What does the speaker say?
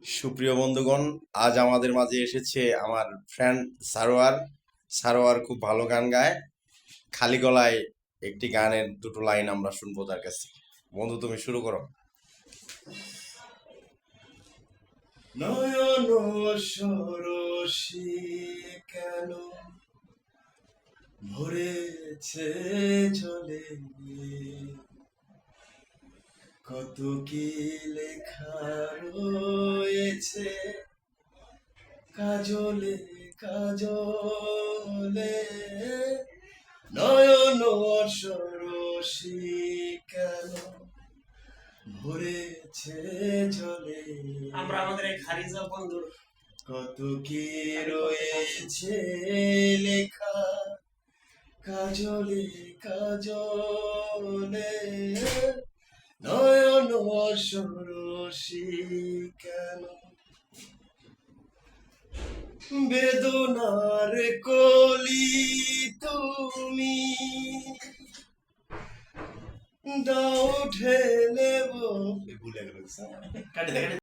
সুপ্রিয় বন্ধুগণ, আজ আমাদের মাঝে এসেছে আমার ফ্রেন্ড সারোয়ার। সারোয়ার খুব ভালো গান গায়। খালি গলায় একটি গানের দুটো লাইন আমরা শুনবো তার কাছে। বন্ধু, তুমি শুরু করো। নয়ন সরসী কেন ভরেছে জলে, কত কি লেখা রয়েছে কাজলে কাজলে। নয়ন সরসী কেন ভরেছে জলে, আমরা আমাদের এই খারিজা বন্ধুর কত কি রয়েছে লেখা কাজলে কাজলে। নয়ন সরসী কেন বেদনার কলি তুমি দাও ঢেলে ভুলে গেল।